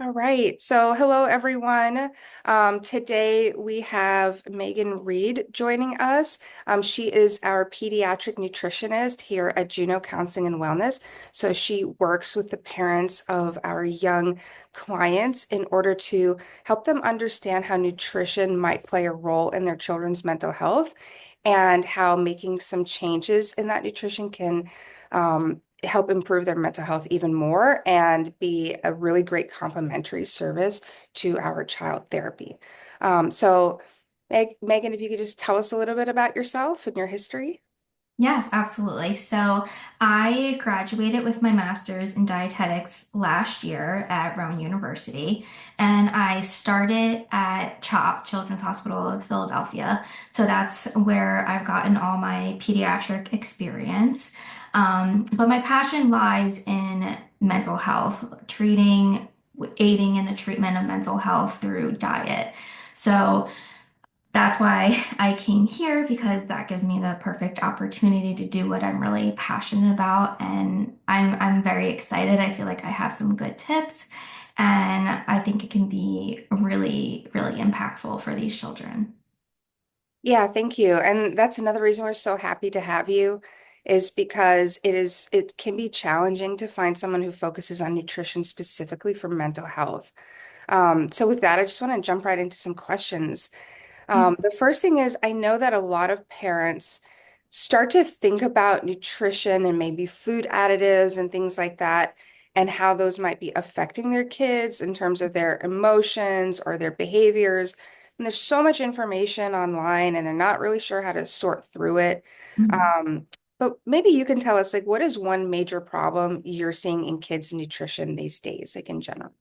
All right. So, hello, everyone. Today we have Megan Reed joining us. She is our pediatric nutritionist here at Juno Counseling and Wellness. So, she works with the parents of our young clients in order to help them understand how nutrition might play a role in their children's mental health and how making some changes in that nutrition can help improve their mental health even more and be a really great complementary service to our child therapy. So, Megan, if you could just tell us a little bit about yourself and your history. Yes, absolutely. So I graduated with my master's in dietetics last year at Rowan University, and I started at CHOP, Children's Hospital of Philadelphia. So that's where I've gotten all my pediatric experience. But my passion lies in mental health, aiding in the treatment of mental health through diet. So that's why I came here because that gives me the perfect opportunity to do what I'm really passionate about. And I'm very excited. I feel like I have some good tips and I think it can be really, really impactful for these children. Yeah, thank you. And that's another reason we're so happy to have you is because it can be challenging to find someone who focuses on nutrition specifically for mental health. So with that, I just want to jump right into some questions. Yeah. The first thing is, I know that a lot of parents start to think about nutrition and maybe food additives and things like that, and how those might be affecting their kids in terms of their emotions or their behaviors. And there's so much information online, and they're not really sure how to sort through it. Mhm. Um, but maybe you can tell us, like, what is one major problem you're seeing in kids' nutrition these days, like in general?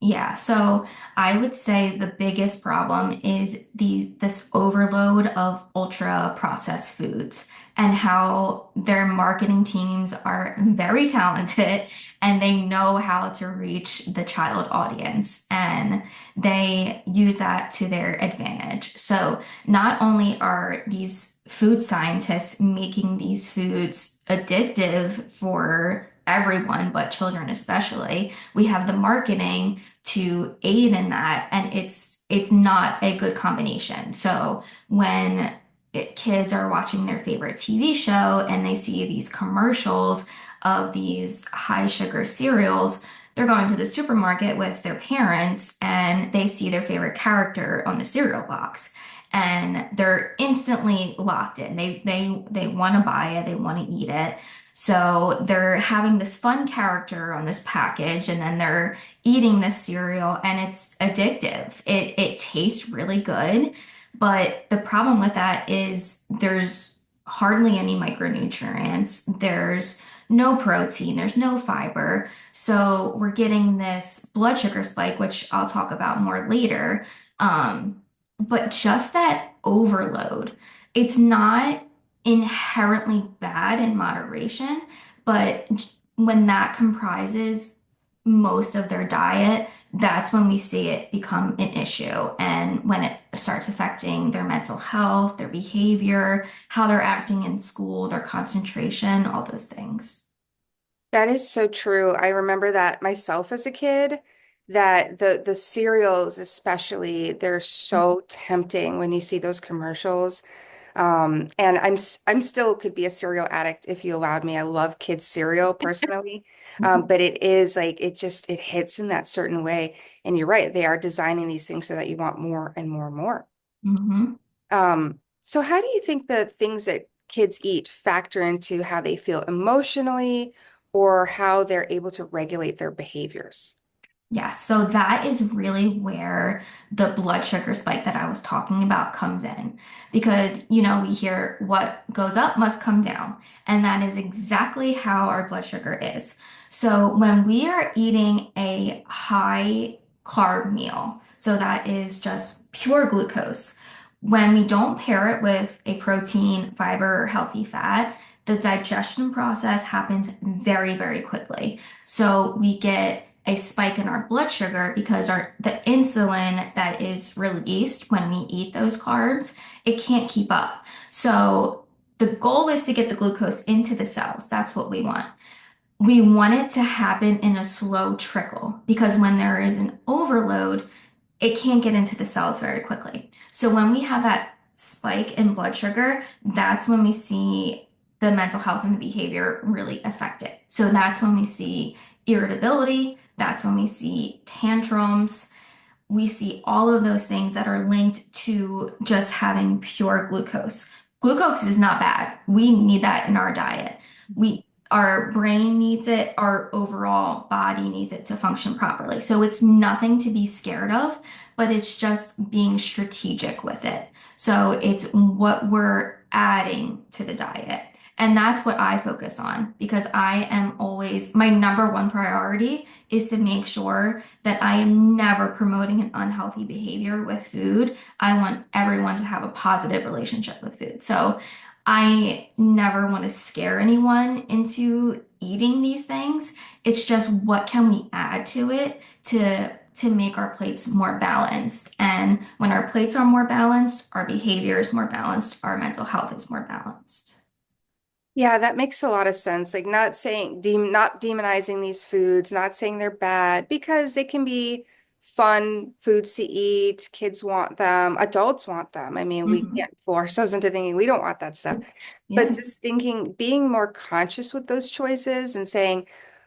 Yeah, so I would say the biggest problem is this overload of ultra processed foods and how their marketing teams are very talented and they know how to reach the child audience and they use that to their advantage. So not only are these food scientists making these foods addictive for everyone, but children especially, we have the marketing to aid in that, and it's not a good combination. So when kids are watching their favorite TV show and they see these commercials of these high sugar cereals, they're going to the supermarket with their parents and they see their favorite character on the cereal box and they're instantly locked in. They want to buy it, they want to eat it. So they're having this fun character on this package and then they're eating this cereal and it's addictive. It tastes really good, but the problem with that is there's hardly any micronutrients. There's no protein, there's no fiber. So we're getting this blood sugar spike, which I'll talk about more later. But just that overload, it's not inherently bad in moderation, but when that comprises most of their diet, that's when we see it become an issue. And when it starts affecting their mental health, their behavior, how they're acting in school, their concentration, all those things. That is so true. I remember that myself as a kid, that the cereals especially, they're so tempting when you see those commercials. And I'm still could be a cereal addict if you allowed me. I love kids cereal personally. But it is like it hits in that certain way. And you're right, they are designing these things so that you want more and more and more. Mhm. So how do you think the things that kids eat factor into how they feel emotionally or how they're able to regulate their behaviors? Yeah, so that is really where the blood sugar spike that I was talking about comes in. Because, we hear what goes up must come down. And that is exactly how our blood sugar is. So when we are eating a high carb meal, so that is just pure glucose, when we don't pair it with a protein, fiber, or healthy fat, the digestion process happens very, very quickly. So we get a spike in our blood sugar because the insulin that is released when we eat those carbs, it can't keep up. So the goal is to get the glucose into the cells. That's what we want. we want it to happen in a slow trickle because when there is an overload, it can't get into the cells very quickly. So when we have that spike in blood sugar, that's when we see the mental health and the behavior really affected. So that's when we see irritability, that's when we see tantrums, we see all of those things that are linked to just having pure glucose. Glucose is not bad. We need that in our diet. Our brain needs it, our overall body needs it to function properly. So it's nothing to be scared of, but it's just being strategic with it. So it's what we're adding to the diet. And that's what I focus on because I am always, my number one priority is to make sure that I am never promoting an unhealthy behavior with food. I want everyone to have a positive relationship with food. So I never want to scare anyone into eating these things. It's just what can we add to it to make our plates more balanced. And when our plates are more balanced, our behavior is more balanced, our mental health is more balanced. Yeah, that makes a lot of sense. Like not saying not demonizing these foods, not saying they're bad because they can be fun foods to eat. Kids want them, adults want them. I mean, we Mhm. can't fool ourselves into thinking we don't want that stuff. But Yeah. just thinking, being more conscious with those choices and saying,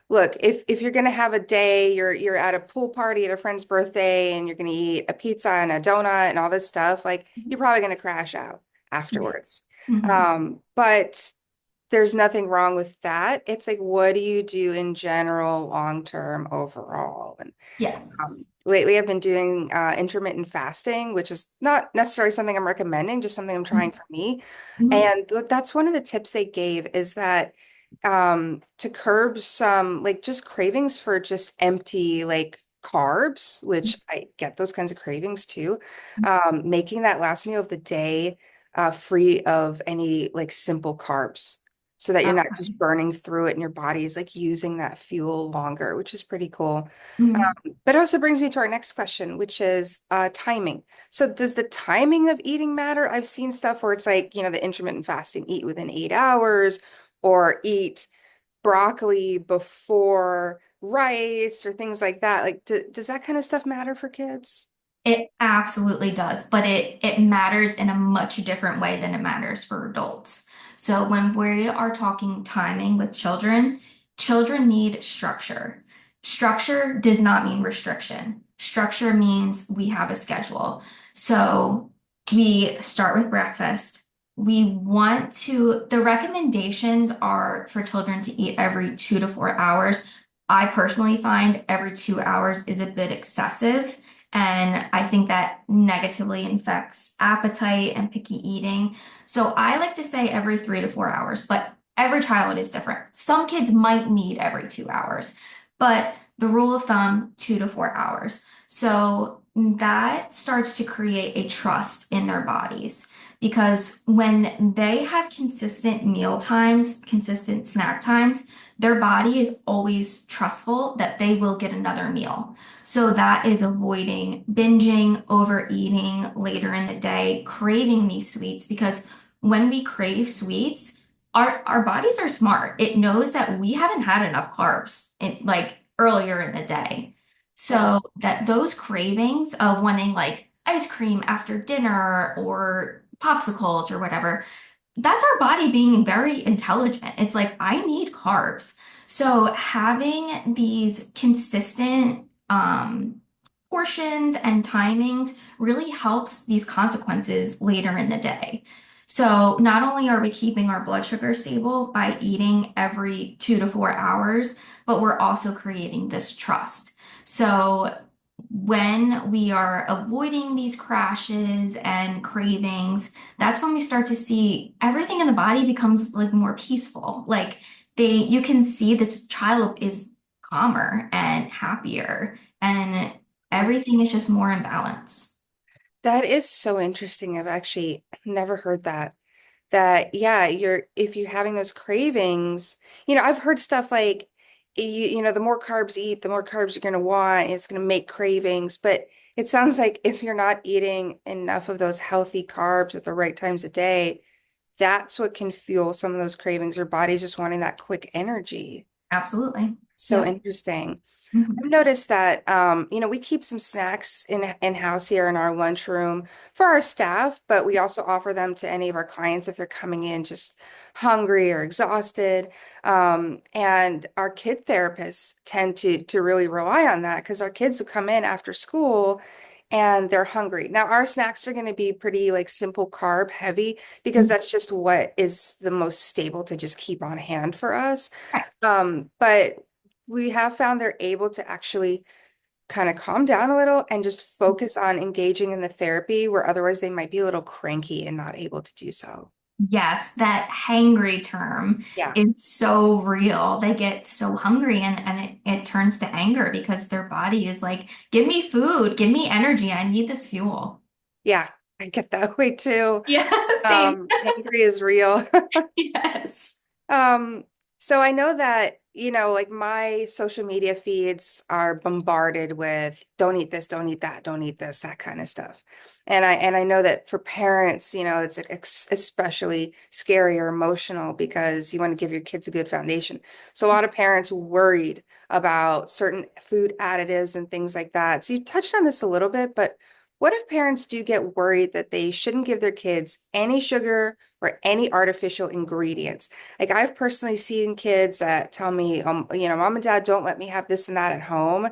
look, if you're gonna have a day, you're at a pool party at a friend's birthday and you're gonna eat a pizza and a donut and all this stuff, like you're probably gonna crash out Yeah. afterwards. Mhm. But there's nothing wrong with that. It's like, what do you do in general, long term, overall? And Yes. lately, I've been doing intermittent fasting, which is not necessarily something I'm recommending, just something I'm trying for me. Mhm. And that's one of the tips they gave is that to curb some like just cravings for just empty like carbs, which I get those kinds of cravings too. Making that last meal of the day free of any like simple carbs so that you're not Okay. just burning through it and your body is like using that fuel longer, which is pretty cool. Mhm. But it also brings me to our next question, which is timing. So does the timing of eating matter? I've seen stuff where it's like, the intermittent fasting, eat within 8 hours or eat broccoli before rice or things like that. Like, does that kind of stuff matter for kids? It absolutely does, but it matters in a much different way than it matters for adults. So when we are talking timing with children, children need structure. Structure does not mean restriction. Structure means we have a schedule. So we start with breakfast. The recommendations are for children to eat every 2 to 4 hours. I personally find every 2 hours is a bit excessive. And I think that negatively affects appetite and picky eating. So I like to say every 3 to 4 hours, but every child is different. Some kids might need every 2 hours, but the rule of thumb, 2 to 4 hours. So that starts to create a trust in their bodies because when they have consistent meal times, consistent snack times, their body is always trustful that they will get another meal. So that is avoiding binging, overeating later in the day, craving these sweets because when we crave sweets, our bodies are smart. It knows that we haven't had enough carbs like earlier in the day. Right. So that those cravings of wanting like ice cream after dinner or popsicles or whatever, that's our body being very intelligent. It's like, I need carbs. So having these consistent portions and timings really helps these consequences later in the day. So not only are we keeping our blood sugar stable by eating every 2 to 4 hours, but we're also creating this trust. So when we are avoiding these crashes and cravings, that's when we start to see everything in the body becomes like more peaceful. Like you can see this child is calmer and happier, and everything is just more in balance. That is so interesting. I've actually never heard that. That, yeah, if you're having those cravings, I've heard stuff like the more carbs you eat, the more carbs you're gonna want, it's gonna make cravings. But it sounds like if you're not eating enough of those healthy carbs at the right times of day, that's what can fuel some of those cravings. Your body's just wanting that quick energy. Absolutely. So Yep. interesting. I've Mhm. noticed that we keep some snacks in house here in our lunchroom for our staff, but we also offer them to any of our clients if they're coming in just hungry or exhausted. And our kid therapists tend to really rely on that because our kids will come in after school and they're hungry. Now, our snacks are going to be pretty like simple carb heavy because that's just what is the most stable to just keep on hand for us. Right. But we have found they're able to actually kind of calm down a little and just focus on engaging in the therapy where otherwise they might be a little cranky and not able to do so. Yes, that hangry term Yeah. is so real. They get so hungry and it turns to anger because their body is like, give me food, give me energy. I need this fuel. Yeah. I get that way too. Yeah, same. Hangry is real. Yes. Um, so I know that, like my social media feeds are bombarded with don't eat this, don't eat that, don't eat this, that kind of stuff. And I know that for parents, it's like especially scary or emotional because you want to give your kids a good foundation. So a lot of parents worried about certain food additives and things like that. So you touched on this a little bit, but what if parents do get worried that they shouldn't give their kids any sugar or any artificial ingredients? Like I've personally seen kids that tell me, mom and dad don't let me have this and that at home.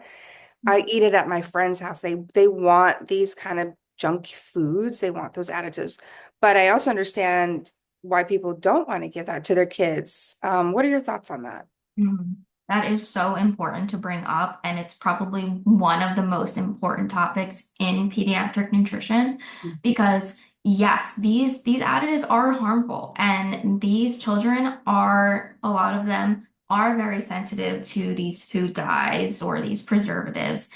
I eat it at my friend's house. They want these kind of junk foods. They want those additives. But I also understand why people don't want to give that to their kids. What are your thoughts on that? Mhm. That is so important to bring up, and it's probably one of the most important topics in pediatric nutrition because yes, these additives are harmful, and these children are a lot of them are very sensitive to these food dyes or these preservatives,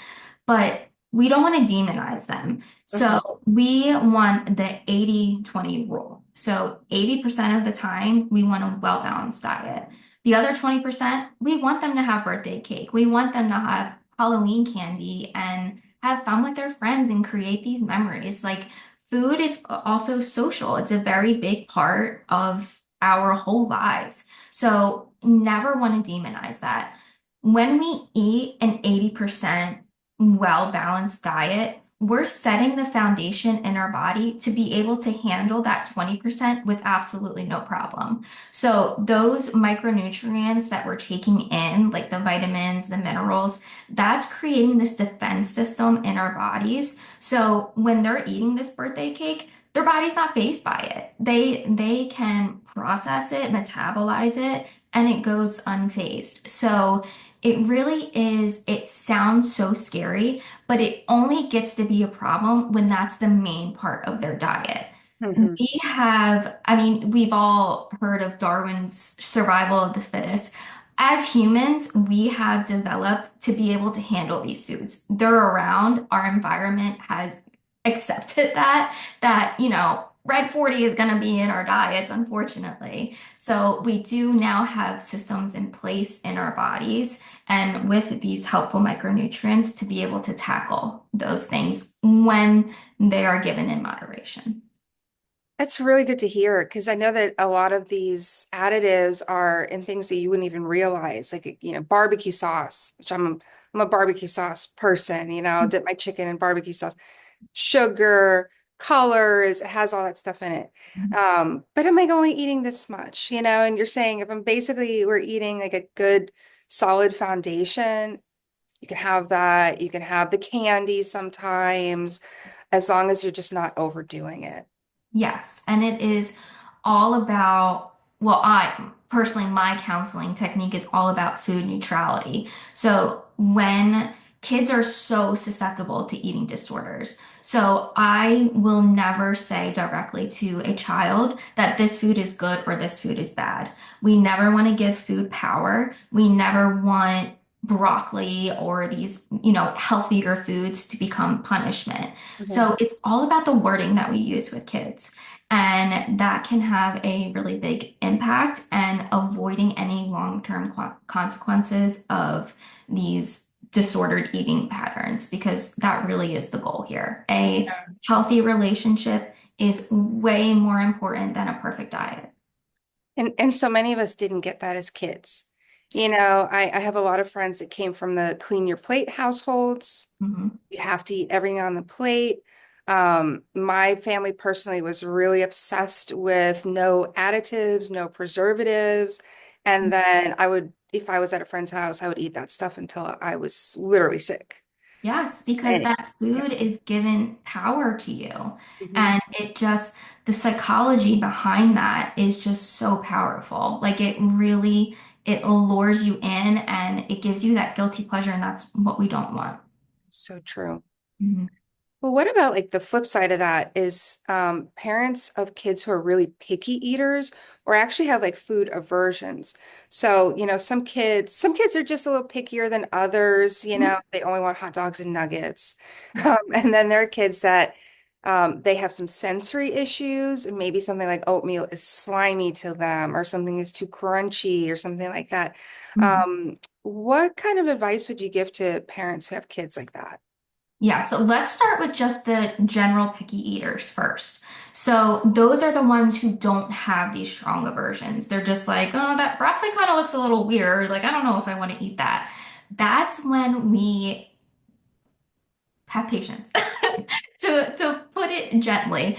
but we don't want to demonize them. Mhm. So we want the 80-20 rule. So 80% of the time, we want a well-balanced diet. The other 20%, we want them to have birthday cake. We want them to have Halloween candy and have fun with their friends and create these memories. Like food is also social. It's a very big part of our whole lives. So never want to demonize that. When we eat an 80% well-balanced diet, we're setting the foundation in our body to be able to handle that 20% with absolutely no problem. So those micronutrients that we're taking in, like the vitamins, the minerals, that's creating this defense system in our bodies. So when they're eating this birthday cake, their body's not fazed by it. They can process it, metabolize it, and it goes unfazed. So it really is, it sounds so scary, but it only gets to be a problem when that's the main part of their diet. Mhm. We have, I mean, we've all heard of Darwin's survival of the fittest. As humans, we have developed to be able to handle these foods. They're around, our environment has accepted that, red 40 is going to be in our diets, unfortunately. So we do now have systems in place in our bodies and with these helpful micronutrients to be able to tackle those things when they are given in moderation. That's really good to hear because I know that a lot of these additives are in things that you wouldn't even realize, like barbecue sauce, which I'm a barbecue sauce person, dip my chicken in barbecue sauce, sugar, colors, it has all that stuff in it. But I'm like only eating this much, and you're saying if we're eating like a good solid foundation, you can have that, you can have the candy sometimes, as long as you're just not overdoing it. Yes, and it is all about, well, I personally, my counseling technique is all about food neutrality. So when kids are so susceptible to eating disorders, so I will never say directly to a child that this food is good or this food is bad. We never want to give food power. We never want broccoli or these, healthier foods to become punishment. Mhm. So it's all about the wording that we use with kids. And that can have a really big impact and avoiding any long-term consequences of these disordered eating patterns, because that really is the goal here. A healthy relationship is way more important than a perfect diet. And so many of us didn't get that as kids. I have a lot of friends that came from the clean your plate households. Mhm. You have to eat everything on the plate. My family personally was really obsessed with no additives, no preservatives. And then if I was at a friend's house, I would eat that stuff until I was literally sick. Yes, because And that yeah. food is given power to you. Mhm. And the psychology behind that is just so powerful. Like it lures you in and it gives you that guilty pleasure, and that's what we don't want. So true. Mhm. Well, what about like the flip side of that is parents of kids who are really picky eaters or actually have like food aversions. So, some kids are just a little pickier than others, they only want hot dogs and nuggets. Yeah. And then there are kids that they have some sensory issues, and maybe something like oatmeal is slimy to them or something is too crunchy or something like that. Mhm. What kind of advice would you give to parents who have kids like that? Yeah, so let's start with just the general picky eaters first. So those are the ones who don't have these strong aversions. They're just like, oh, that broccoli kind of looks a little weird. Like, I don't know if I want to eat that. That's when we have patience. To put it gently,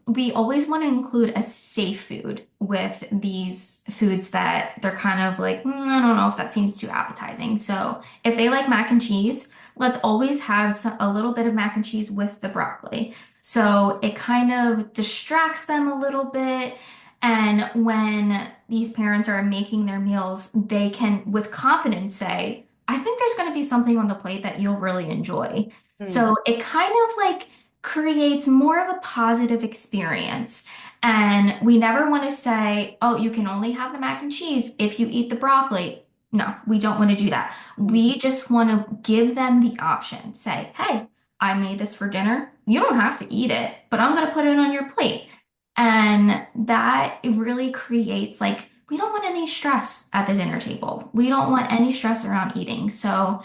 we always want to include a safe food with these foods that they're kind of like, I don't know if that seems too appetizing. So if they like mac and cheese, let's always have a little bit of mac and cheese with the broccoli. So it kind of distracts them a little bit. And when these parents are making their meals, they can, with confidence, say, I think there's going to be something on the plate that you'll really enjoy. Hmm. So it kind of like creates more of a positive experience. And we never want to say, oh, you can only have the mac and cheese if you eat the broccoli. No, we don't want to do that. We just want to give them the option. Say, hey, I made this for dinner. You don't have to eat it, but I'm going to put it on your plate. And that it really creates like, we don't want any stress at the dinner table. We don't want any stress around eating. So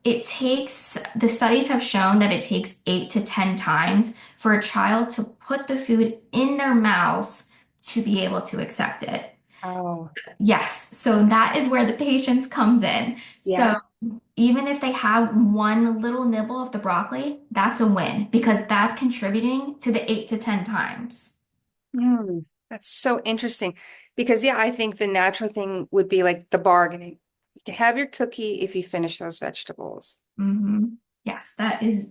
the studies have shown that it takes 8 to 10 times for a child to put the food in their mouths to be able to accept it. Oh, Yes, so that is where the patience comes in. yeah. So even if they have one little nibble of the broccoli, that's a win because that's contributing to the 8 to 10 times. Hmm. That's so interesting because, yeah, I think the natural thing would be like the bargaining. You can have your cookie if you finish those vegetables. hmm Yes, that is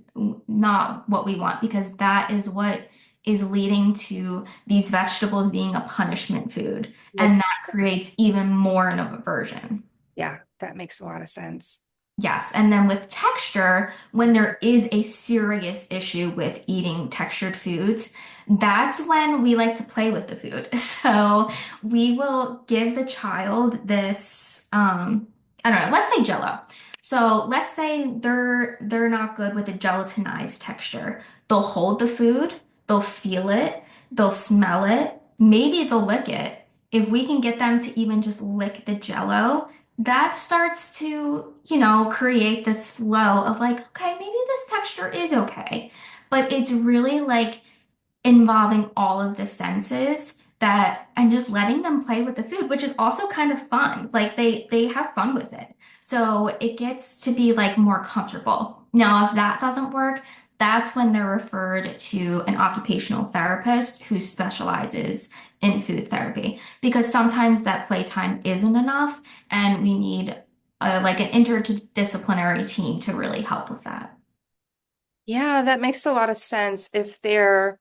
not what we want because that is what is leading to these vegetables being a punishment food, Like, and that creates even more of a aversion. yeah, that makes a lot of sense. Yes, and then with texture, when there is a serious issue with eating textured foods, that's when we like to play with the food. So we will give the child this, I don't know, let's say Jello. So let's say they're not good with a gelatinized texture. They'll hold the food, they'll feel it, they'll smell it, maybe they'll lick it. If we can get them to even just lick the Jello, that starts to, create this flow of like, okay, maybe this texture is okay. But it's really like involving all of the senses that and just letting them play with the food, which is also kind of fun. Like they have fun with it. So it gets to be like more comfortable. Now, if that doesn't work, that's when they're referred to an occupational therapist who specializes in food therapy because sometimes that playtime isn't enough and we need like an interdisciplinary team to really help with that. Yeah, that makes a lot of sense. If they're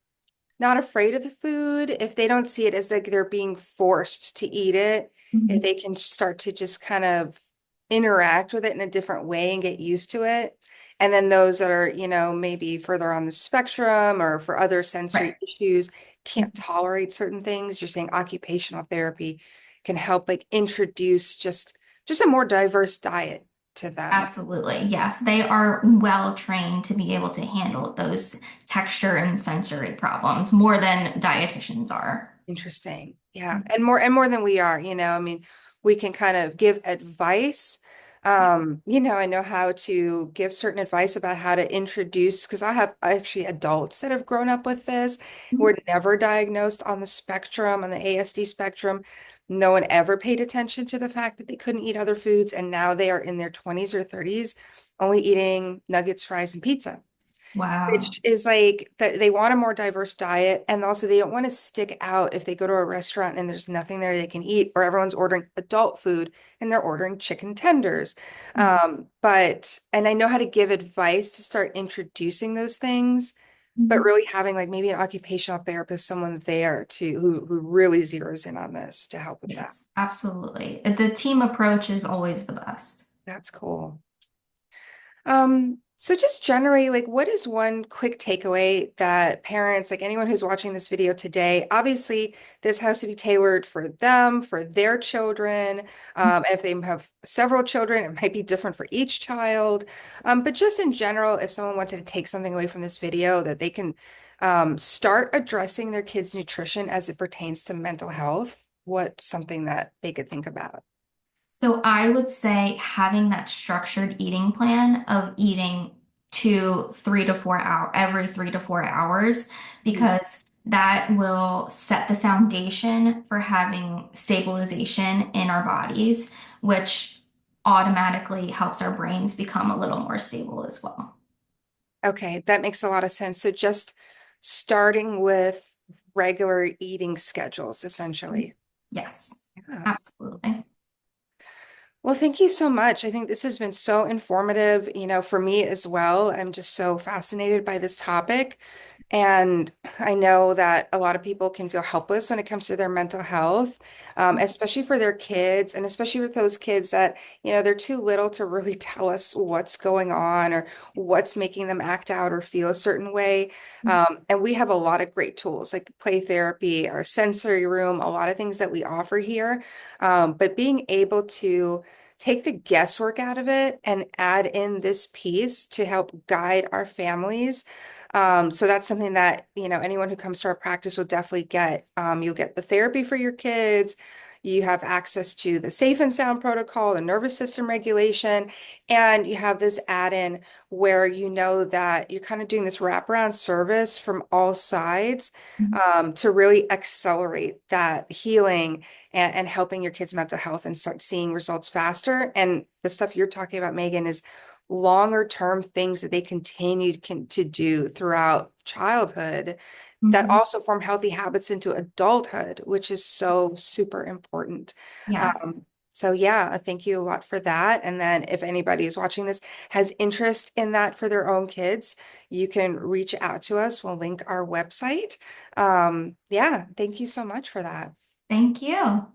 not afraid of the food, if they don't see it as like they're being forced to eat it, if Mhm. they can start to just kind of interact with it in a different way and get used to it. And then those that are, maybe further on the spectrum or for other Right. sensory issues can't tolerate certain things. You're saying occupational therapy can help like introduce just a more diverse diet to them. Absolutely. Yes, they are well trained to be able to handle those texture and sensory problems more than dietitians are. Interesting. Yeah. And more than we are, I mean, we can kind of give advice. I know how to give certain advice about how to introduce, because I have actually adults that have grown up with this, Mhm. were never diagnosed on the spectrum, on the ASD spectrum. no one ever paid attention to the fact that they couldn't eat other foods, and now they are in their 20s or 30s only eating nuggets, fries, and pizza, Wow. which is like that they want a more diverse diet. And also they don't want to stick out if they go to a restaurant and there's nothing there they can eat, or everyone's ordering adult food and they're ordering chicken tenders. And I know how to give advice to start introducing those things, but Mhm. really having like maybe an occupational therapist, someone there to who really zeroes in on this to help with that. Yes, absolutely. The team approach is always the best. That's cool. So just generally, like, what is one quick takeaway that parents, like anyone who's watching this video today, obviously this has to be tailored for them, for their children. And if they have several children, it might be different for each child. But just in general, if someone wanted to take something away from this video, that they can start addressing their kids' nutrition as it pertains to mental health, what's something that they could think about? So I would say having that structured eating plan of eating 3 to 4 hours every 3 to 4 hours, because that will set the foundation for having stabilization in our bodies, which automatically helps our brains become a little more stable as well. Okay, that makes a lot of sense. So just starting with regular eating schedules, essentially. Yes, Yeah. absolutely. Well, thank you so much. I think this has been so informative, for me as well. I'm just so fascinated by this topic. And I know that a lot of people can feel helpless when it comes to their mental health, especially for their kids, and especially with those kids that, they're too little to really tell us what's going on or what's making them act out or feel a certain way. And we have a lot of great tools like the play therapy, our sensory room, a lot of things that we offer here. But being able to take the guesswork out of it and add in this piece to help guide our families. So that's something that, anyone who comes to our practice will definitely get. You'll get the therapy for your kids. You have access to the safe and sound protocol, the nervous system regulation, and you have this add-in where you know that you're kind of doing this wraparound service from all sides, to really accelerate that healing and helping your kids' mental health and start seeing results faster. And the stuff you're talking about, Megan, is longer term things that they to do throughout childhood that Mhm. also form healthy habits into adulthood, which is so super important. Yes. So yeah, thank you a lot for that. And then if anybody is watching this has interest in that for their own kids, you can reach out to us. We'll link our website. Yeah, thank you so much for that. Thank you.